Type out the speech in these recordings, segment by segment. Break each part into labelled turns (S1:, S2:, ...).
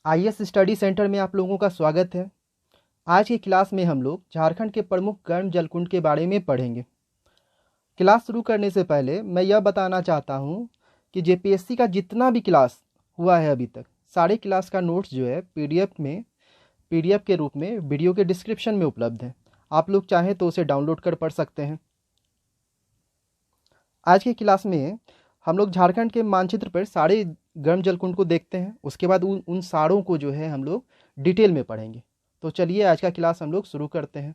S1: IAS study centre में आप लोगों का स्वागत है। आज की क्लास में हम लोग झारखंड के प्रमुख गर्म जलकुंड के बारे में पढ़ेंगे। क्लास शुरू करने से पहले मैं यह बताना चाहता हूँ कि जेपीएससी का जितना भी क्लास हुआ है अभी तक, सारे क्लास का नोट्स जो है पीडीएफ के रूप में वीडियो के डिस्क्रिप्शन में उपलब्ध है। आप लोग चाहें तो उसे डाउनलोड कर पढ़ सकते हैं। आज की क्लास में हम लोग झारखंड के मानचित्र पर सारे गर्म जलकुंड को देखते हैं। उसके बाद उन सारों को जो है हम लोग डिटेल में पढ़ेंगे। तो चलिए आज का क्लास हम लोग शुरू करते हैं।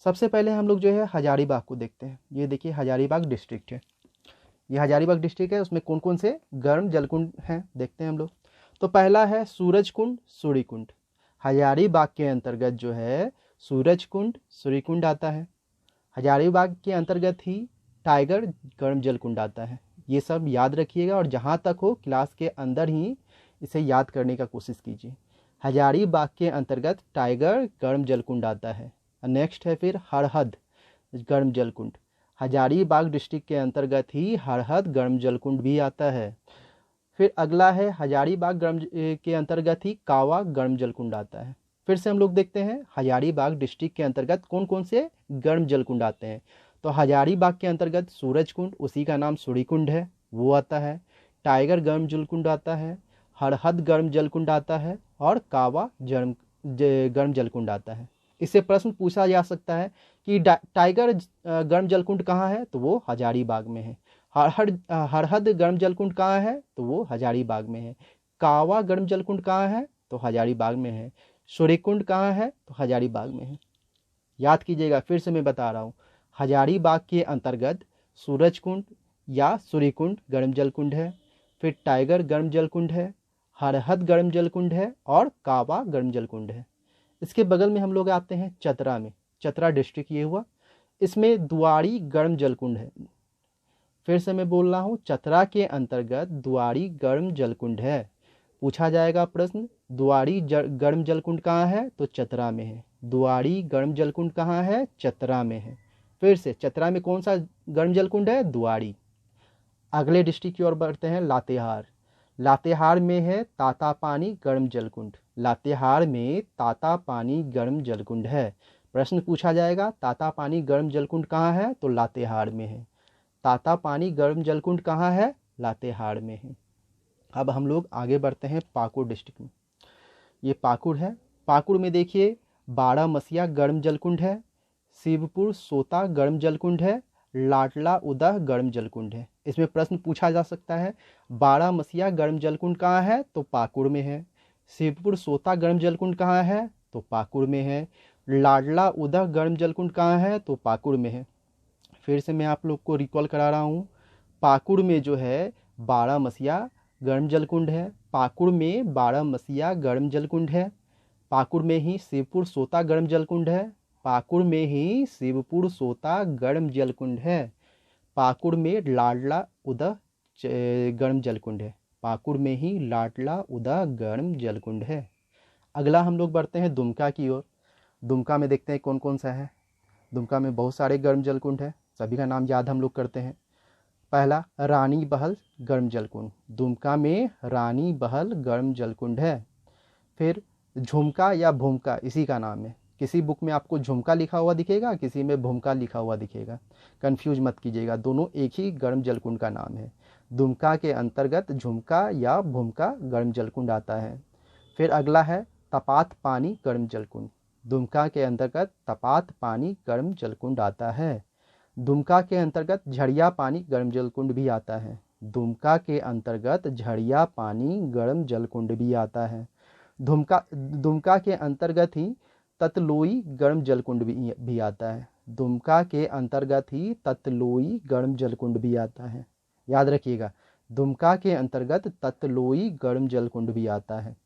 S1: सबसे पहले हम लोग जो है हजारीबाग को देखते हैं। ये देखिए हजारीबाग डिस्ट्रिक्ट है। ये हजारीबाग डिस्ट्रिक्ट है, उसमें कौन कौन से गर्म जलकुंड हैं देखते हैं हम लोग। तो पहला है सूरज कुंड सूर्यकुंड। हजारीबाग के अंतर्गत जो है सूरज कुंड सूर्यकुंड आता है। हजारीबाग के अंतर्गत ही टाइगर गर्म जलकुंड आता है। ये सब याद रखिएगा और जहाँ तक हो क्लास के अंदर ही इसे याद करने का कोशिश कीजिए। हजारीबाग के अंतर्गत टाइगर गर्म जलकुंड आता है। नेक्स्ट है फिर हरहद गर्म जलकुंड। हजारीबाग डिस्ट्रिक्ट के अंतर्गत ही हरहद गर्म जलकुंड भी आता है। फिर अगला है हजारीबाग गर्म के अंतर्गत ही कावा गर्म जलकुंड आता है। फिर से हम लोग देखते हैं हजारीबाग डिस्ट्रिक्ट के अंतर्गत कौन कौन से गर्म जलकुंड आते हैं। तो हजारीबाग के अंतर्गत सूरज कुंड, उसी का नाम सूर्यकुंड है, वो आता है। टाइगर गर्म जलकुंड आता है, हरहद गर्म जलकुंड आता है और कावा गर्म जलकुंड आता है। इससे प्रश्न पूछा जा सकता है कि टाइगर गर्म जलकुंड कहाँ है, तो वो हजारीबाग में है। हरहद गर्म जलकुंड कहाँ है, तो वो हजारीबाग में है। कावा गर्म जलकुंड कहाँ है, तो हजारीबाग में है। सूर्यकुंड कहाँ है, तो हजारीबाग में है। याद कीजिएगा, फिर से मैं बता रहा हूँ। हजारीबाग के अंतर्गत सूरज कुंड या सूर्यकुंड गर्म जलकुंड है, फिर टाइगर गर्म जलकुंड है, हरहद गर्म जलकुंड है और कावा गर्म जलकुंड है। इसके बगल में हम लोग आते हैं चतरा में। चतरा डिस्ट्रिक्ट ये हुआ, इसमें दुआरी गर्म जलकुंड है। फिर से मैं बोल रहा हूँ, चतरा के अंतर्गत दुआरी गर्म जलकुंड है। पूछा जाएगा प्रश्न, दुआरी गर्म जलकुंड कहाँ है, तो चतरा में है। दुआरी गर्म जलकुंड कहाँ है, चतरा में है। फिर से चतरा में कौन सा गर्म जलकुंड है, दुआरी। अगले डिस्ट्रिक्ट की ओर बढ़ते हैं, लातेहार। लातेहार में है तातापानी गर्म जलकुंड। लातेहार में तातापानी गर्म जलकुंड है। प्रश्न पूछा जाएगा, तातापानी गर्म जलकुंड कहाँ है, तो लातेहार में है। तातापानी गर्म जलकुंड कहाँ है, लातेहार में है। अब हम लोग आगे बढ़ते हैं पाकुड़ डिस्ट्रिक्ट में। ये पाकुड़ है। पाकुड़ में देखिए बारामसिया गर्म जलकुंड है, शिवपुर सोता गर्म जलकुंड है, लाडला उदह गर्म जलकुंड है। इसमें प्रश्न पूछा जा सकता है, बारामसिया गर्म जलकुंड कहाँ है, तो पाकुड़ में है। शिवपुर सोता गर्म जलकुंड कहाँ है, तो पाकुड़ में है। लाडला उदह गर्म जलकुंड कहाँ है, तो पाकुड़ में है। फिर से मैं आप लोग को रिकॉल करा रहा हूँ, पाकुड़ में जो है बारामसिया गर्म जलकुंड है, पाकुड़ में बारामसिया गर्म जलकुंड है, पाकुड़ में ही शिवपुर सोता गर्म जलकुंड है, पाकुड़ में ही शिवपुर सोता गर्म जलकुंड है, पाकुड़ में लाडला उदह गर्म जलकुंड है, पाकुड़ में ही लाडला उदह गर्म जलकुंड है। अगला हम लोग बढ़ते हैं दुमका की ओर। दुमका में देखते हैं कौन कौन सा है। दुमका में बहुत सारे गर्म जलकुंड है, सभी का नाम याद हम लोग करते हैं। पहला रानी बहल गर्म जलकुंड। दुमका में रानी बहल गर्म जलकुंड है। फिर झुमका या भूमका, इसी का नाम है। किसी बुक में आपको झुमका लिखा हुआ दिखेगा, किसी में भूमका लिखा हुआ दिखेगा, कंफ्यूज मत कीजिएगा, दोनों एक ही गर्म जलकुंड का नाम है। दुमका के अंतर्गत झुमका या भूमका गर्म जलकुंड आता है। फिर अगला है तपात पानी गर्म जलकुंड। दुमका के अंतर्गत तपात पानी गर्म जलकुंड आता है। दुमका के अंतर्गत झड़िया पानी गर्म जलकुंड भी आता है। दुमका के अंतर्गत झड़िया पानी गर्म जलकुंड भी आता है। दुमका के अंतर्गत ही ततलोई गर्म जलकुंड भी आता है। दुमका के अंतर्गत ही ततलोई गर्म जलकुंड भी आता है। याद रखिएगा, दुमका के अंतर्गत ततलोई गर्म जलकुंड भी आता है।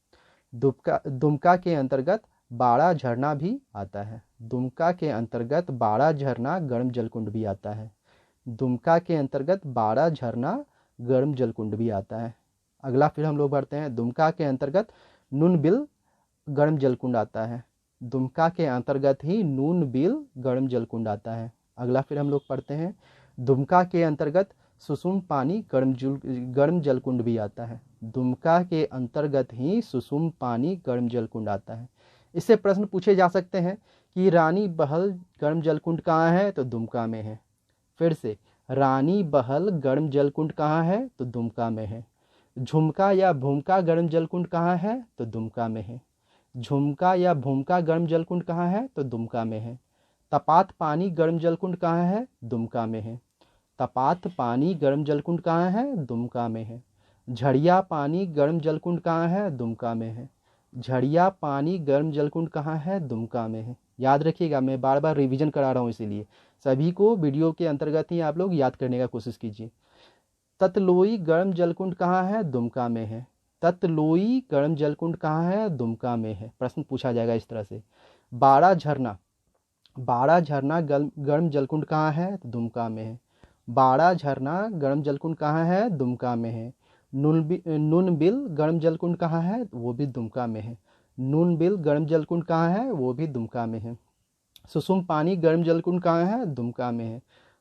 S1: दुमका के अंतर्गत बाड़ा झरना भी आता है। दुमका के अंतर्गत बाड़ा झरना गर्म जलकुंड भी आता है। दुमका के अंतर्गत बाड़ा झरना गर्म जलकुंड भी आता है। अगला फिर हम लोग बढ़ते हैं, दुमका के अंतर्गत नूनबिल गर्म जलकुंड आता है। दुमका के अंतर्गत ही नूनबिल गर्म जलकुंड आता है। अगला फिर हम लोग पढ़ते हैं, दुमका के अंतर्गत सुसुम पानी गर्म जलकुंड भी आता है। दुमका के अंतर्गत ही सुसुम पानी गर्म जल कुंड आता है। इससे प्रश्न पूछे जा सकते हैं कि रानी बहल गर्म जल कुंड कहाँ है, तो दुमका में है। फिर से, रानी बहल गर्म जल कुंड कहाँ है, तो दुमका में है। झुमका या भूमका गर्म जल कुंड कहाँ है, तो दुमका में है। झुमका या भूमका गर्म जल कुंड कहाँ है, तो दुमका में है। तपात पानी गर्म जल कुंड कहाँ है, दुमका में है। तपात पानी गर्म जल कुंड कहाँ है, दुमका में है। झड़िया पानी गर्म जल कुंड कहाँ है, दुमका में है। झड़िया पानी गर्म जल कुंड कहाँ है, दुमका में है। याद रखिएगा, मैं बार बार रिवीजन करा रहा हूँ, इसीलिए सभी को वीडियो के अंतर्गत ही आप लोग याद करने का कोशिश कीजिए। ततलोई गर्म जलकुंड कहाँ है, दुमका में है। ततलोई गर्म जलकुंड कहाँ है, दुमका में है। प्रश्न पूछा जाएगा इस तरह से। बाड़ा झरना, बाड़ा झरना गर्म जलकुंड कहाँ है, तो दुमका में है। बाड़ा झरना गर्म जलकुंड कहाँ है, दुमका में है। नूनबिल गर्म जलकुंड कहाँ है, वो भी दुमका में है। नूनबिल गर्म जलकुंड कहाँ है, वो भी दुमका में है। सुसुम पानी गर्म जलकुंड कहाँ है, दुमका में है।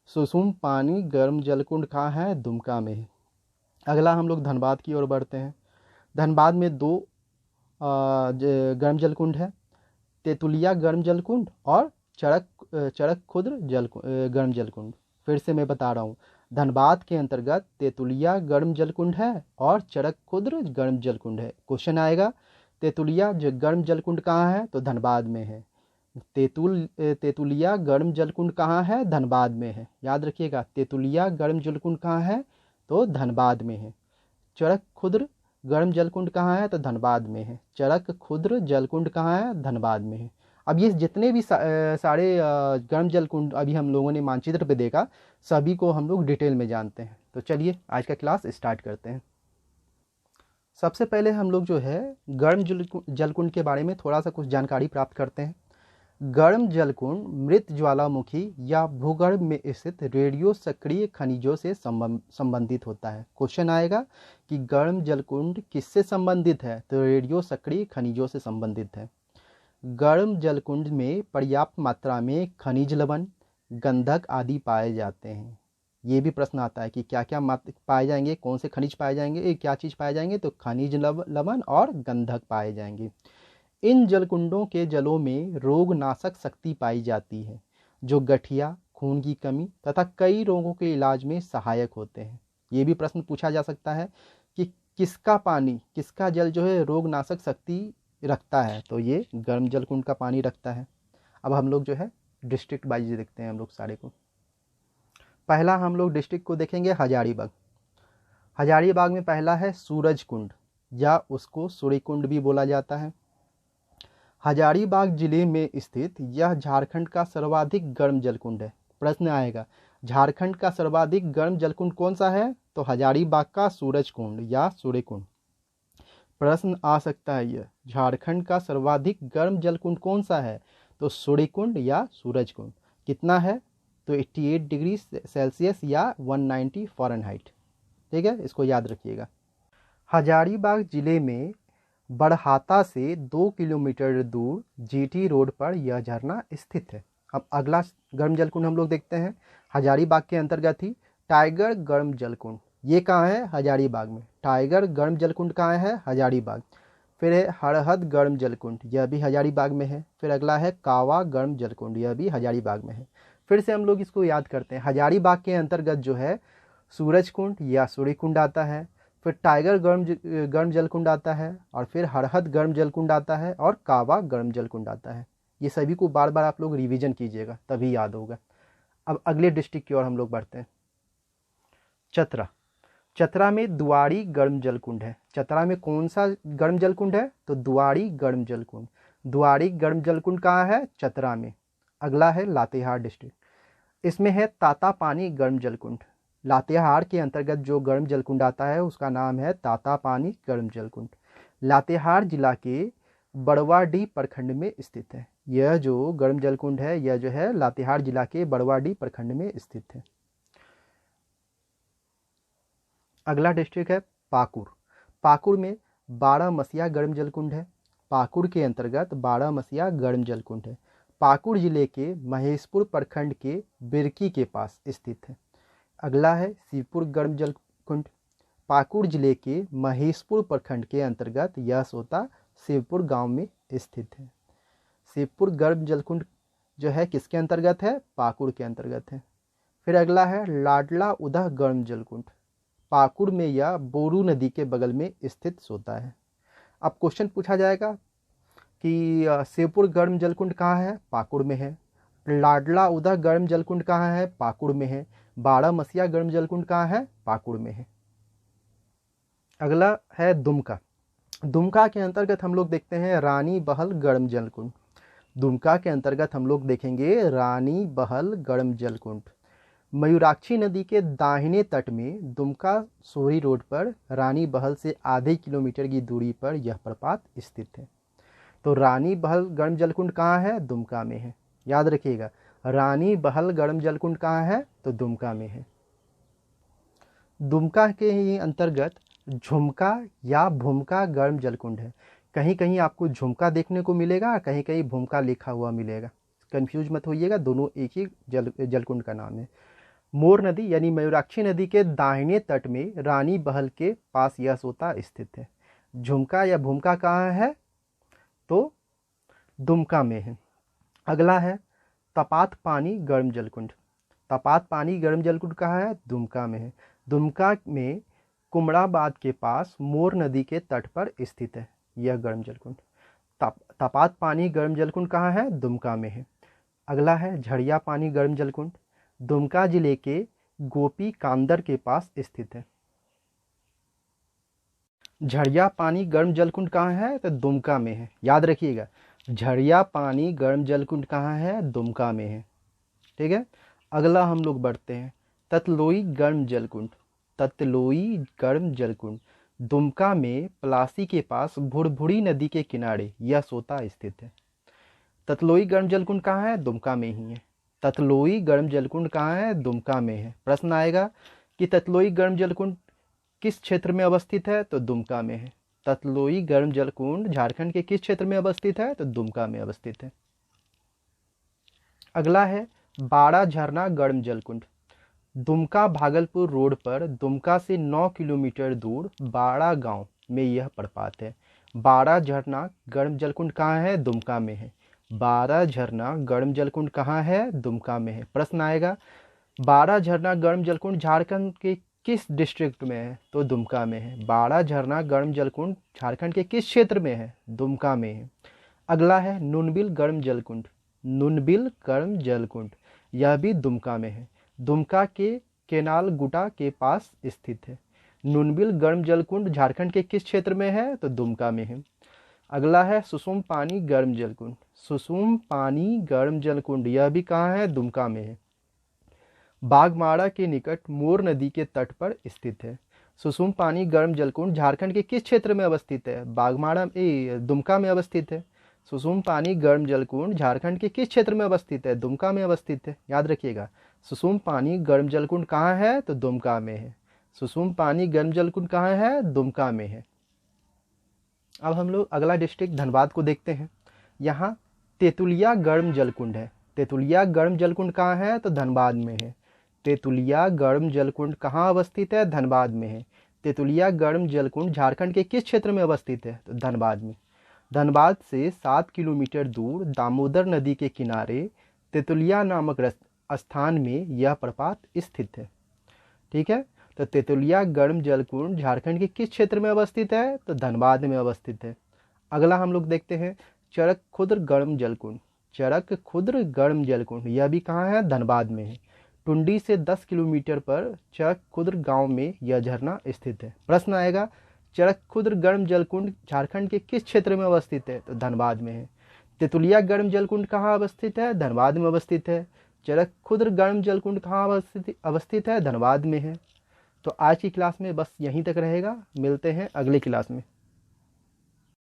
S1: सुसुम पानी गर्म जलकुंड कहाँ है, दुमका में है। अगला हम लोग धनबाद की ओर बढ़ते हैं। धनबाद में दो गर्म जलकुंड है, तेतुलिया गर्म जलकुंड और चरक खुर्द गर्म जलकुंड। फिर से मैं बता रहा हूँ, धनबाद के अंतर्गत तेतुलिया गर्म जलकुंड है और चरक खुर्द गर्म जलकुंड है। क्वेश्चन आएगा, तेतुलिया गर्म जलकुंड कहाँ है, तो धनबाद में है। तेतुलिया गर्म जलकुंड कहाँ है, धनबाद में है। याद रखिएगा, तेतुलिया गर्म जलकुंड कहाँ है, तो धनबाद में है। चरक खुर्द गर्म जलकुंड कहाँ है, तो धनबाद में है। चरक खुर्द जलकुंड कहाँ है, धनबाद में है। अब ये जितने भी सारे गर्म जलकुंड अभी हम लोगों ने मानचित्र पे देखा, सभी को हम लोग डिटेल में जानते हैं। तो चलिए आज का क्लास स्टार्ट करते हैं। सबसे पहले हम लोग जो है गर्म जलकुंड के बारे में थोड़ा सा कुछ जानकारी प्राप्त करते हैं। गर्म जलकुंड मृत ज्वालामुखी या भूगर्भ में स्थित रेडियो सक्रिय खनिजों से संबंधित होता है। क्वेश्चन आएगा कि गर्म जलकुंड किससे संबंधित है, तो रेडियो सक्रिय खनिजों से संबंधित है। गर्म जलकुंड में पर्याप्त मात्रा में खनिज लवण, गंधक आदि पाए जाते हैं। ये भी प्रश्न आता है कि क्या क्या पाए जाएंगे, कौन से खनिज पाए जाएंगे, क्या चीज़ पाए जाएंगे, तो खनिज लवण और गंधक पाए जाएंगे। इन जलकुंडों के जलों में रोगनाशक शक्ति पाई जाती है, जो गठिया, खून की कमी तथा कई रोगों के इलाज में सहायक होते हैं। ये भी प्रश्न पूछा जा सकता है कि किसका जल जो है रोगनाशक शक्ति रखता है, तो ये गर्म जलकुंड का पानी रखता है। अब हम लोग जो है डिस्ट्रिक्ट वाइज देखते हैं हम लोग सारे को। पहला हम लोग डिस्ट्रिक्ट को देखेंगे हजारीबाग। हजारीबाग में पहला है सूरज कुंड, या उसको सूर्य कुंड भी बोला जाता है। हजारीबाग जिले में स्थित यह झारखंड का सर्वाधिक गर्म जलकुंड है। प्रश्न आएगा, झारखंड का सर्वाधिक गर्म जलकुंड कौन सा है, तो हजारीबाग का सूरज कुंड या सूर्य कुंड। प्रश्न आ सकता है, यह झारखंड का सर्वाधिक गर्म जलकुंड कौन सा है, तो सूर्य कुंड या सूरज कुंड। कितना है, तो 88 डिग्री सेल्सियस या 190 फ़ारेनहाइट। ठीक है, इसको याद रखिएगा। हजारीबाग जिले में बड़हाता से 2 किलोमीटर दूर जीटी रोड पर यह झरना स्थित है। अब अगला गर्म जलकुंड हम लोग देखते हैं, हजारीबाग के अंतर्गत ही टाइगर गर्म जलकुंड। ये कहाँ है, हजारीबाग में। टाइगर गर्म जलकुंड कहाँ है, हजारीबाग। फिर है हरहद गर्म जलकुंड, यह भी हजारीबाग में है। फिर अगला है कावा गर्म जलकुंड, यह भी हजारीबाग में है। फिर से हम लोग इसको याद करते हैं, हजारीबाग के अंतर्गत जो है सूरज कुंड या सूर्य कुंड आता है, फिर टाइगर गर्म जलकुंड आता है, और फिर हरहद गर्म जलकुंड आता है, और कावा गर्म जलकुंड आता है। ये सभी को बार बार आप लोग रिवीजन कीजिएगा, तभी याद होगा। अब अगले डिस्ट्रिक्ट की ओर हम लोग बढ़ते हैं। चतरा। चतरा में दुआरी गर्म जलकुंड है। चतरा में कौन सा गर्म जलकुंड है, तो दुआरी गर्म जलकुंड। दुआरी गर्म जलकुंड कहाँ है, चतरा में। अगला है लातेहार डिस्ट्रिक्ट, इसमें है ताता पानी गर्म जलकुंड। लातेहार के अंतर्गत जो गर्म जलकुंड आता है उसका नाम है ताता पानी गर्म जलकुंड। लातेहार जिला के बड़वाडीह प्रखंड में स्थित है। यह जो गर्म जलकुंड है, यह जो है लातेहार जिला के बड़वाडीह प्रखंड में स्थित है। अगला डिस्ट्रिक्ट है पाकुड़। पाकुड़ में बारहमसिया गर्म जलकुंड है। पाकुड़ के अंतर्गत बारहमसिया गर्म जलकुंड है। पाकुड़ जिले के महेशपुर प्रखंड के बिरकी के पास स्थित है। अगला है शिवपुर गर्म जलकुंड। पाकुड़ जिले के महेशपुर प्रखंड के अंतर्गत यह सोता शिवपुर गांव में स्थित है। शिवपुर गर्म जलकुंड जो है किसके अंतर्गत है? पाकुड़ के अंतर्गत है। फिर अगला है लाडला उदह गर्म जलकुंड। पाकुड़ में यह बोरू नदी के बगल में स्थित सोता है। अब क्वेश्चन पूछा जाएगा कि शिवपुर गर्म जलकुंड कहाँ है? पाकुड़ में है। लाडला उदह गर्म जलकुंड कहाँ है? पाकुड़ में है। बारामसिया गर्म जलकुंड कहाँ है? पाकुड़ में है। अगला है दुमका। दुमका के अंतर्गत हम लोग देखते हैं रानी बहल गर्म जलकुंड। दुमका के अंतर्गत हम लोग देखेंगे रानी बहल गर्म जलकुंड। मयूराक्षी नदी के दाहिने तट में दुमका सोरी रोड पर रानी बहल से आधे किलोमीटर की दूरी पर यह प्रपात स्थित है। तो रानी बहल गर्म जलकुंड कहाँ है? दुमका में है। याद रखिएगा, रानी बहल गर्म जलकुंड कहाँ है? तो दुमका में है। दुमका के ही अंतर्गत झुमका या भूमका गर्म जलकुंड है। कहीं कहीं आपको झुमका देखने को मिलेगा, कहीं कहीं भूमका लिखा हुआ मिलेगा, कंफ्यूज मत होइएगा, दोनों एक ही जलकुंड का नाम है। मोर नदी यानी मयूराक्षी नदी के दाहिने तट में रानी बहल के पास यह सोता स्थित है। झुमका या भूमका कहाँ है? तो दुमका में है। अगला है तपात पानी गर्म जलकुंड। तपात पानी गर्म जलकुंड कहाँ है? दुमका में है। दुमका में कुमड़ाबाद के पास मोर नदी के तट पर स्थित है यह गर्म जलकुंड। तपात पानी गर्म जलकुंड कहाँ है? दुमका में है। अगला है झड़िया पानी गर्म जलकुंड। दुमका जिले के गोपी कांदर के पास स्थित है। झड़िया पानी गर्म जलकुंड कहाँ है? तो दुमका में है। याद रखिएगा, झड़िया पानी गर्म जलकुंड कहाँ है? दुमका में है। ठीक है। अगला हम लोग बढ़ते हैं ततलोई गर्म जलकुंड। ततलोई गर्म जलकुंड दुमका में पलासी के पास भुड़भुड़ी नदी के किनारे यह सोता स्थित है। ततलोई गर्म जलकुंड कहाँ है? दुमका में ही है। ततलोई गर्म जलकुंड कहाँ है? दुमका में है। प्रश्न आएगा कि ततलोई गर्म जलकुंड किस क्षेत्र में अवस्थित है? तो दुमका में है। ततलोई गर्म जलकुंड झारखंड के किस क्षेत्र में अवस्थित है? तो दुमका में अवस्थित है। अगला है बाड़ा झरना गर्म जलकुंड। दुमका भागलपुर रोड पर दुमका से 9 किलोमीटर दूर बाड़ा गांव में यह प्रपात है। बाड़ा झरना गर्म जलकुंड कहाँ है? दुमका में है। बाड़ा झरना गर्म जलकुंड कहाँ है? दुमका में है। प्रश्न आएगा बाड़ा झरना गर्म जलकुंड झारखंड के किस डिस्ट्रिक्ट में है? तो दुमका में है। बाड़ा झरना गर्म जलकुंड झारखंड के किस क्षेत्र में है? दुमका में है। अगला है नुनबिल गर्म जलकुंड। नुनबिल गर्म जलकुंड यह भी दुमका में है। दुमका के केनाल गुटा के पास स्थित है। नुनबिल गर्म जलकुंड झारखंड के किस क्षेत्र में है? तो दुमका में है। अगला है सुसुम पानी गर्म जलकुंड। सुसुम पानी गर्म जलकुंड यह भी कहाँ है? दुमका में है। बागमारा के निकट मोर नदी के तट पर स्थित है। सुसुम पानी गर्म जलकुंड झारखंड के किस क्षेत्र में अवस्थित है? दुमका में अवस्थित है। सुसुम पानी गर्म जलकुंड झारखंड के किस क्षेत्र में अवस्थित है? दुमका में अवस्थित है। याद रखिएगा, सुसुम पानी गर्म जलकुंड कहाँ है? तो दुमका में है। सुसुम पानी गर्म जलकुंड कहाँ है? दुमका में है। अब हम लोग अगला डिस्ट्रिक्ट धनबाद को देखते हैं। यहाँ तेतुलिया गर्म जलकुंड है। तेतुलिया गर्म जलकुंड कहाँ है? तो धनबाद में है। तेतुलिया गर्म जलकुंड कहाँ अवस्थित है? धनबाद में है। तेतुलिया गर्म जलकुंड झारखंड के किस क्षेत्र में अवस्थित है? तो धनबाद में। धनबाद से 7 किलोमीटर दूर दामोदर नदी के किनारे तेतुलिया नामक स्थान में यह प्रपात स्थित है। ठीक है। तो तेतुलिया गर्म जलकुंड झारखंड के किस क्षेत्र में अवस्थित है? तो धनबाद में अवस्थित है। अगला हम लोग देखते हैं चरक खुर्द गर्म जलकुंड। चरक खुर्द गर्म जलकुंड यह भी कहाँ है? धनबाद में है। टुंडी से 10 किलोमीटर पर चरक खुर्द गांव में यह झरना स्थित है। प्रश्न आएगा चरक खुर्द गर्म जलकुंड झारखंड के किस क्षेत्र में अवस्थित है? तो धनबाद में है। तेतुलिया गर्म जलकुंड कहाँ अवस्थित है? धनबाद में अवस्थित है। चरक खुर्द गर्म जलकुंड कहाँ अवस्थित है? धनबाद में है। तो आज की क्लास में बस यहीं तक रहेगा। मिलते हैं अगली क्लास में।